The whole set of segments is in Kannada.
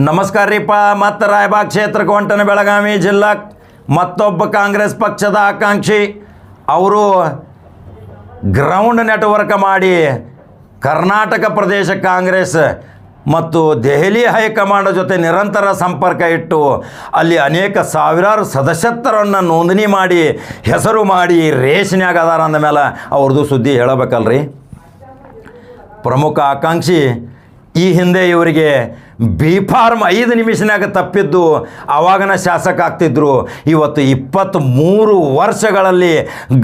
ನಮಸ್ಕಾರ ರೀಪ. ಮತ್ತು ರಾಯಬಾಗ್ ಕ್ಷೇತ್ರಕ್ಕೆ ಹೊಂಟನ ಬೆಳಗಾವಿ ಜಿಲ್ಲಾ ಮತ್ತೊಬ್ಬ ಕಾಂಗ್ರೆಸ್ ಪಕ್ಷದ ಆಕಾಂಕ್ಷಿ ಅವರು ಗ್ರೌಂಡ್ ನೆಟ್ವರ್ಕ್ ಮಾಡಿ ಕರ್ನಾಟಕ ಪ್ರದೇಶ ಕಾಂಗ್ರೆಸ್ ಮತ್ತು ದೆಹಲಿ ಹೈಕಮಾಂಡ್ ಜೊತೆ ನಿರಂತರ ಸಂಪರ್ಕ ಇಟ್ಟು ಅಲ್ಲಿ ಅನೇಕ ಸಾವಿರಾರು ಸದಸ್ಯತ್ವರನ್ನು ನೋಂದಣಿ ಮಾಡಿ ಹೆಸರು ಮಾಡಿ ರೇಷನ್ಯಾಗ ಅದಾರ ಅಂದ ಮೇಲೆ ಅವ್ರದ್ದು ಸುದ್ದಿ ಹೇಳಬೇಕಲ್ರಿ. ಪ್ರಮುಖ ಆಕಾಂಕ್ಷಿ ಈ ಹಿಂದೆ ಇವರಿಗೆ ಬಿ ಫಾರ್ಮ್ 5 ನಿಮಿಷನಾಗ ತಪ್ಪಿದ್ದು ಆವಾಗನ ಶಾಸಕ ಆಗ್ತಿದ್ರು. ಇವತ್ತು 23 ವರ್ಷಗಳಲ್ಲಿ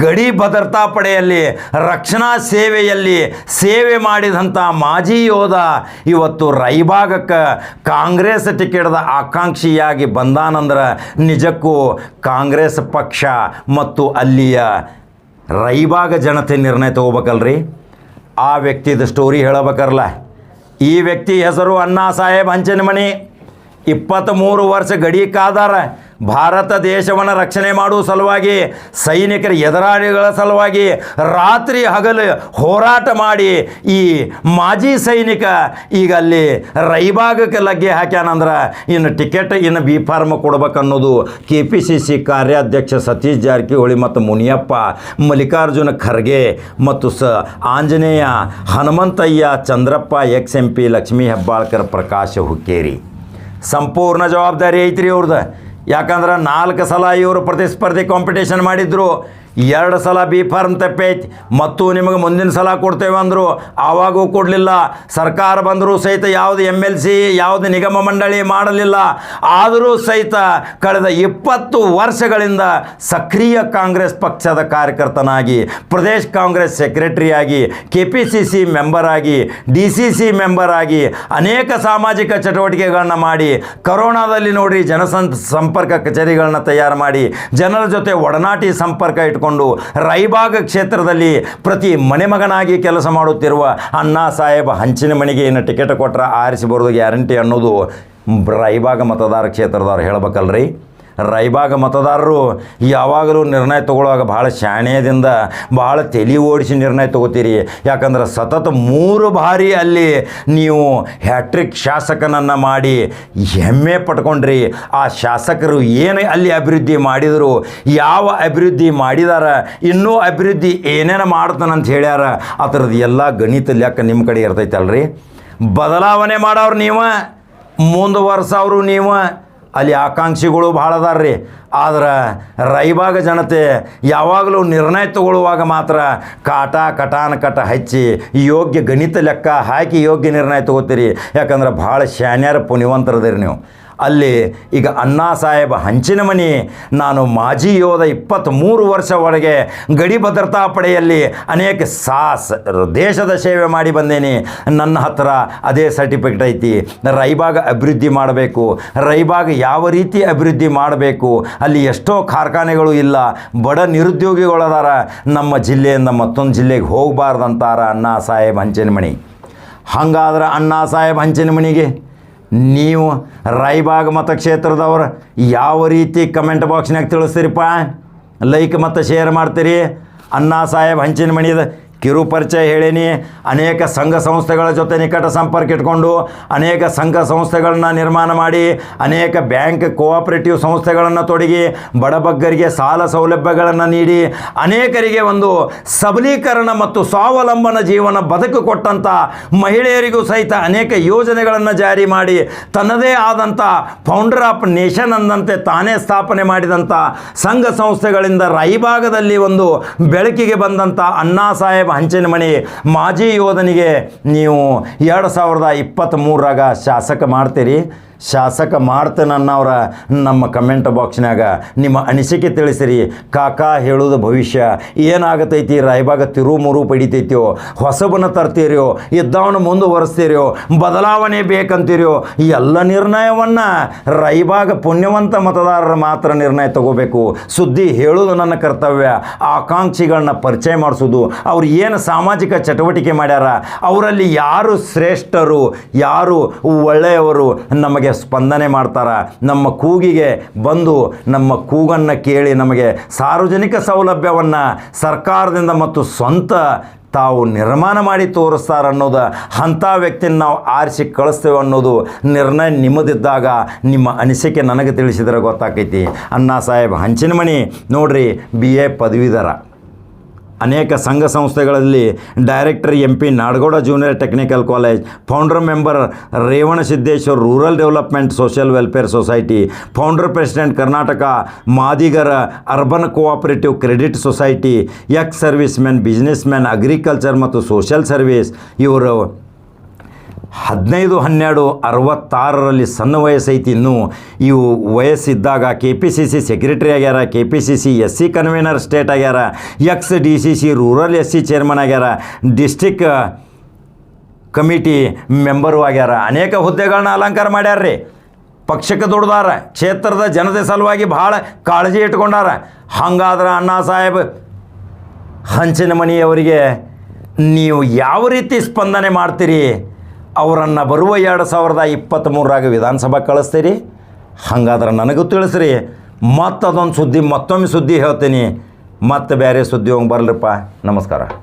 ಗಡಿ ಭದ್ರತಾ ಪಡೆಯಲ್ಲಿ ರಕ್ಷಣಾ ಸೇವೆಯಲ್ಲಿ ಸೇವೆ ಮಾಡಿದಂಥ ಮಾಜಿ ಯೋಧ ಇವತ್ತು ರಾಯಬಾಗಕ್ಕೆ ಕಾಂಗ್ರೆಸ್ ಟಿಕೆಟ್ದ ಆಕಾಂಕ್ಷಿಯಾಗಿ ಬಂದಾನಂದ್ರೆ ನಿಜಕ್ಕೂ ಕಾಂಗ್ರೆಸ್ ಪಕ್ಷ ಮತ್ತು ಅಲ್ಲಿಯ ರಾಯಬಾಗ ಜನತೆ ನಿರ್ಣಯ ತಗೋಬೇಕಲ್ರಿ. ಆ ವ್ಯಕ್ತಿದ ಸ್ಟೋರಿ ಹೇಳಬೇಕಲ್ಲ. ಈ ವ್ಯಕ್ತಿ ಹೆಸರು ಅಣ್ಣಾ ಸಾಹೇಬ್ ಹಂಚಿನಮನಿ. 23 ವರ್ಷ ಗಡಿ ಕಾದಾರ. ಭಾರತ ದೇಶವನ್ನು ರಕ್ಷಣೆ ಮಾಡುವ ಸಲುವಾಗಿ, ಸೈನಿಕರ ಎದುರಾಳಿಗಳ ಸಲುವಾಗಿ ರಾತ್ರಿ ಹಗಲು ಹೋರಾಟ ಮಾಡಿ ಈ ಮಾಜಿ ಸೈನಿಕ ಈಗ ಅಲ್ಲಿ ರಾಯಬಾಗಕ್ಕೆ ಲಗ್ಗೆ ಹಾಕ್ಯಾನಂದ್ರೆ ಇನ್ನು ಟಿಕೆಟ್ ಇನ್ನು ಬಿ ಫಾರ್ಮ್ ಕೊಡ್ಬೇಕನ್ನೋದು KPCC ಕಾರ್ಯಾಧ್ಯಕ್ಷ ಸತೀಶ್ ಜಾರಕಿಹೊಳಿ ಮತ್ತು ಮುನಿಯಪ್ಪ, ಮಲ್ಲಿಕಾರ್ಜುನ ಖರ್ಗೆ ಮತ್ತು ಆಂಜನೇಯ, ಹನುಮಂತಯ್ಯ, ಚಂದ್ರಪ್ಪ, XMP, ಲಕ್ಷ್ಮೀ ಹೆಬ್ಬಾಳ್ಕರ್, ಪ್ರಕಾಶ್ ಹುಕ್ಕೇರಿ ಸಂಪೂರ್ಣ ಜವಾಬ್ದಾರಿ ಐತ್ರಿ ಅವ್ರದ್ದು. ಯಾಕಂದ್ರೆ 4 ಸಲ ಇವರು ಪ್ರತಿಸ್ಪರ್ಧಿ ಕಾಂಪಿಟೇಷನ್ ಮಾಡಿದ್ರು. 2 ಸಲ ಬಿ ಫಾರ್ಮ್ ತಪ್ಪೈತಿ ಮತ್ತು ನಿಮಗೆ ಮುಂದಿನ ಸಲ ಕೊಡ್ತೇವೆ ಅಂದರು, ಆವಾಗೂ ಕೊಡಲಿಲ್ಲ. ಸರ್ಕಾರ ಬಂದರೂ ಸಹಿತ ಯಾವುದು MLC ಯಾವುದು ನಿಗಮ ಮಂಡಳಿ ಮಾಡಲಿಲ್ಲ. ಆದರೂ ಸಹಿತ ಕಳೆದ 20 ವರ್ಷಗಳಿಂದ ಸಕ್ರಿಯ ಕಾಂಗ್ರೆಸ್ ಪಕ್ಷದ ಕಾರ್ಯಕರ್ತನಾಗಿ, ಪ್ರದೇಶ ಕಾಂಗ್ರೆಸ್ ಸೆಕ್ರೆಟರಿಯಾಗಿ, KPCC ಮೆಂಬರ್ ಆಗಿ, DCC ಮೆಂಬರ್ ಆಗಿ ಅನೇಕ ಸಾಮಾಜಿಕ ಚಟುವಟಿಕೆಗಳನ್ನ ಮಾಡಿ, ಕರೋನಾದಲ್ಲಿ ನೋಡ್ರಿ ಸಂಪರ್ಕ ಕಚೇರಿಗಳನ್ನ ತಯಾರು ಮಾಡಿ ಜನರ ಜೊತೆ ಒಡನಾಟಿ ಸಂಪರ್ಕ ಇಟ್ಕೊಂಡು ರಾಯಬಾಗ ಕ್ಷೇತ್ರದಲ್ಲಿ ಪ್ರತಿ ಮನೆ ಮಗನಾಗಿ ಕೆಲಸ ಮಾಡುತ್ತಿರುವ ಅಣ್ಣಾ ಸಾಹೇಬ್ ಹಂಚಿನಮನಿಗೆ ಏನು ಟಿಕೆಟ್ ಕೊಟ್ಟರೆ ಆರಿಸಿ ಬರೋದು ಗ್ಯಾರಂಟಿ ಅನ್ನೋದು ರಾಯಬಾಗ ಮತದಾರ ಕ್ಷೇತ್ರದವ್ರು ಹೇಳಬೇಕಲ್ರಿ. ರಾಯಬಾಗ ಮತದಾರರು ಯಾವಾಗಲೂ ನಿರ್ಣಯ ತಗೊಳ್ಳುವಾಗ ಭಾಳ ಶಾಣ್ಯದಿಂದ ಭಾಳ ತಲೆ ಓಡಿಸಿ ನಿರ್ಣಯ ತಗೋತೀರಿ. ಯಾಕಂದ್ರೆ ಸತತ 3 ಬಾರಿ ಅಲ್ಲಿ ನೀವು ಹ್ಯಾಟ್ರಿಕ್ ಶಾಸಕನನ್ನು ಮಾಡಿ ಹೆಮ್ಮೆ ಪಟ್ಕೊಂಡ್ರಿ. ಆ ಶಾಸಕರು ಏನು ಅಲ್ಲಿ ಅಭಿವೃದ್ಧಿ ಮಾಡಿದರು, ಯಾವ ಅಭಿವೃದ್ಧಿ ಮಾಡಿದಾರ, ಇನ್ನೂ ಅಭಿವೃದ್ಧಿ ಏನೇನು ಮಾಡ್ತಾನಂತ ಹೇಳ್ಯಾರ, ಆ ಥರದ್ದು ಎಲ್ಲ ಗಣಿತ ಲೆಕ್ಕ ನಿಮ್ಮ ಕಡೆ ಇರ್ತೈತಲ್ರಿ. ಬದಲಾವಣೆ ಮಾಡೋರು ನೀವು, ಮುಂದುವರ್ಸೋರು ನೀವು. ಅಲ್ಲಿ ಆಕಾಂಕ್ಷಿಗಳು ಭಾಳ ಅದಾರ ರೀ. ಆದ್ರೆ ರಾಯಬಾಗ ಜನತೆ ಯಾವಾಗಲೂ ನಿರ್ಣಯ ತಗೊಳ್ಳುವಾಗ ಮಾತ್ರ ಕಟ ಹಚ್ಚಿ ಯೋಗ್ಯ ಗಣಿತ ಲೆಕ್ಕ ಹಾಕಿ ಯೋಗ್ಯ ನಿರ್ಣಯ ತಗೋತೀರಿ. ಯಾಕಂದ್ರೆ ಭಾಳ ಶಾನ್ಯಾರ ಪುಣ್ಯವಂತರದಿರಿ ನೀವು. ಅಲ್ಲಿ ಈಗ ಅಣ್ಣಾ ಸಾಹೇಬ್ ಹಂಚಿನಮನಿ, ನಾನು ಮಾಜಿ ಯೋಧ 23 ವರ್ಷ ಒಳಗೆ ಗಡಿ ಭದ್ರತಾ ಪಡೆಯಲ್ಲಿ ಅನೇಕ ದೇಶದ ಸೇವೆ ಮಾಡಿ ಬಂದೇನೆ. ನನ್ನ ಹತ್ರ ಅದೇ ಸರ್ಟಿಫಿಕೇಟ್ ಐತಿ. ರಾಯಬಾಗ ಅಭಿವೃದ್ಧಿ ಮಾಡಬೇಕು, ರಾಯಬಾಗ ಯಾವ ರೀತಿ ಅಭಿವೃದ್ಧಿ ಮಾಡಬೇಕು, ಅಲ್ಲಿ ಎಷ್ಟೋ ಕಾರ್ಖಾನೆಗಳು ಇಲ್ಲ, ಬಡ ನಿರುದ್ಯೋಗಿಗಳದಾರ, ನಮ್ಮ ಜಿಲ್ಲೆಯಿಂದ ಮತ್ತೊಂದು ಜಿಲ್ಲೆಗೆ ಹೋಗಬಾರ್ದಂತಾರ ಅಣ್ಣಾ ಸಾಹೇಬ್ ಹಂಚಿನಮನಿ. ಹಂಗಾದ್ರೆ ಅಣ್ಣಾ ಸಾಹೇಬ್ ಹಂಚಿನಮನಿಗೆ ನೀವು ರಾಯಬಾಗ ಮತಕ್ಷೇತ್ರದವ್ರು ಯಾವ ರೀತಿ ಕಮೆಂಟ್ ಬಾಕ್ಸ್ನಾಗ ತಿಳಿಸ್ತೀರಿಪ್ಪ, ಲೈಕ್ ಮತ್ತು ಶೇರ್ ಮಾಡ್ತೀರಿ. ಅಣ್ಣಾ ಸಾಹೇಬ್ ಹಂಚಿನಮನಿದ ಕಿರು ಪರಿಚಯ ಹೇಳೀನಿ. ಅನೇಕ ಸಂಘ ಸಂಸ್ಥೆಗಳ ಜೊತೆ ನಿಕಟ ಸಂಪರ್ಕ ಇಟ್ಕೊಂಡು ಅನೇಕ ಸಂಘ ಸಂಸ್ಥೆಗಳನ್ನ ನಿರ್ಮಾಣ ಮಾಡಿ, ಅನೇಕ ಬ್ಯಾಂಕ್ ಕೋಆಪರೇಟಿವ್ ಸಂಸ್ಥೆಗಳನ್ನು ತೊಡಗಿ ಬಡಬಗ್ಗರಿಗೆ ಸಾಲ ಸೌಲಭ್ಯಗಳನ್ನು ನೀಡಿ, ಅನೇಕರಿಗೆ ಒಂದು ಸಬಲೀಕರಣ ಮತ್ತು ಸ್ವಾವಲಂಬನ ಜೀವನ ಬದುಕು ಕೊಟ್ಟಂಥ ಮಹಿಳೆಯರಿಗೂ ಸಹಿತ ಅನೇಕ ಯೋಜನೆಗಳನ್ನು ಜಾರಿ ಮಾಡಿ ತನ್ನದೇ ಆದಂಥ ಫೌಂಡರ್ ಆಫ್ ನೇಷನ್ ಅಂದಂತೆ ತಾನೇ ಸ್ಥಾಪನೆ ಮಾಡಿದಂಥ ಸಂಘ ಸಂಸ್ಥೆಗಳಿಂದ ರಾಯಬಾಗದಲ್ಲಿ ಒಂದು ಬೆಳಕಿಗೆ ಬಂದಂಥ ಅಣ್ಣಾ ಸಾಹೇಬ್ ಹಂಚಿನಮನಿ ಮಾಜಿ ಯೋಧನಿಗೆ ನೀವು 2023ರಾಗ ಶಾಸಕ ಮಾಡ್ತೀರಿ. ಶಾಸಕ ಮಾಡ್ತೇನನ್ನವ್ರ ನಮ್ಮ ಕಮೆಂಟ್ ಬಾಕ್ಸ್ನಾಗ ನಿಮ್ಮ ಅನಿಸಿಕೆ ತಿಳಿಸಿರಿ. ಕಾಕಾ ಹೇಳೋದು ಭವಿಷ್ಯ ಏನಾಗತೈತಿ, ರಾಯಬಾಗ ತಿರುಮುರು ಪಡಿತೈತಿಯೋ, ಹೊಸಬನ ತರ್ತೀರಿಯೋ, ಇದ್ದವನು ಮುಂದುವರೆಸ್ತೀರಿಯೋ, ಬದಲಾವಣೆ ಬೇಕಂತೀರಿಯೋ, ಈ ಎಲ್ಲ ನಿರ್ಣಯವನ್ನು ರಾಯಬಾಗ ಪುಣ್ಯವಂತ ಮತದಾರರು ಮಾತ್ರ ನಿರ್ಣಯ ತಗೋಬೇಕು. ಸುದ್ದಿ ಹೇಳೋದು ನನ್ನ ಕರ್ತವ್ಯ. ಆಕಾಂಕ್ಷಿಗಳನ್ನ ಪರಿಚಯ ಮಾಡಿಸೋದು, ಅವ್ರು ಏನು ಸಾಮಾಜಿಕ ಚಟುವಟಿಕೆ ಮಾಡ್ಯಾರ, ಅವರಲ್ಲಿ ಯಾರು ಶ್ರೇಷ್ಠರು, ಯಾರು ಒಳ್ಳೆಯವರು, ನಮಗೆ ನಮಗೆ ಸ್ಪಂದನೆ ಮಾಡ್ತಾರೆ, ನಮ್ಮ ಕೂಗಿಗೆ ಬಂದು ನಮ್ಮ ಕೂಗನ್ನು ಕೇಳಿ ನಮಗೆ ಸಾರ್ವಜನಿಕ ಸೌಲಭ್ಯವನ್ನು ಸರ್ಕಾರದಿಂದ ಮತ್ತು ಸ್ವಂತ ತಾವು ನಿರ್ಮಾಣ ಮಾಡಿ ತೋರಿಸ್ತಾರೆ ಅನ್ನೋದು, ಅಂಥ ವ್ಯಕ್ತಿನ ನಾವು ಆರಿಸಿ ಕಳಿಸ್ತೇವೆ ಅನ್ನೋದು ನಿರ್ಣಯ ನಿಮ್ಮದಿದ್ದಾಗ ನಿಮ್ಮ ಅನಿಸಿಕೆ ನನಗೆ ತಿಳಿಸಿದರೆ ಗೊತ್ತಾಕೈತಿ. ಅಣ್ಣಾ ಸಾಹೇಬ್ ಹಂಚಿನಮನಿ ನೋಡ್ರಿ BA ಪದವೀಧರ, ಅನೇಕ ಸಂಘ ಸಂಸ್ಥೆಗಳಲ್ಲಿ director MP Nadagouda junior technical college, founder member Revanasiddeshwar rural development social welfare society, founder president Karnataka ಮಾದಿಗರ urban cooperative credit society, ex service man, business man, agriculture ಮತ್ತು ಸೋಷಿಯಲ್ ಸರ್ವಿಸ್. ಇವರು 15/12/66ರಲ್ಲಿ ಸಣ್ಣ ವಯಸ್ಸೈತಿ. ಇನ್ನೂ ಇವು ವಯಸ್ಸಿದ್ದಾಗ KPCC ಸೆಕ್ರೆಟರಿ ಆಗ್ಯಾರ, KPCC SC ಕನ್ವೀನರ್ ಸ್ಟೇಟ್ ಆಗ್ಯಾರ, ex DCC rural SC chairman ಆಗ್ಯಾರ, ಡಿಸ್ಟಿಕ್ ಕಮಿಟಿ ಮೆಂಬರು ಆಗ್ಯಾರ. ಅನೇಕ ಹುದ್ದೆಗಳನ್ನ ಅಲಂಕಾರ ಮಾಡ್ಯಾರ್ರಿ. ಪಕ್ಷಕ್ಕೆ ದುಡ್ದಾರ, ಕ್ಷೇತ್ರದ ಜನತೆ ಸಲುವಾಗಿ ಭಾಳ ಕಾಳಜಿ ಇಟ್ಕೊಂಡಾರ. ಹಾಗಾದ್ರೆ ಅಣ್ಣಾ ಸಾಹೇಬ್ ಹಂಚಿನಮನಿಯವರಿಗೆ ನೀವು ಯಾವ ರೀತಿ ಸ್ಪಂದನೆ ಮಾಡ್ತೀರಿ? ಅವರನ್ನು ಬರುವ 2023ರಾಗ ವಿಧಾನಸಭೆ ಕಳಿಸ್ತೀರಿ? ಹಾಗಾದ್ರೆ ನನಗೂ ತಿಳಿಸ್ರಿ. ಮತ್ತೊಂದು ಸುದ್ದಿ, ಮತ್ತೊಮ್ಮೆ ಸುದ್ದಿ ಹೇಳ್ತೀನಿ. ಮತ್ತೆ ಬೇರೆ ಸುದ್ದಿ ಹೋಗಿ ಬರಲಿಪ್ಪ. ನಮಸ್ಕಾರ.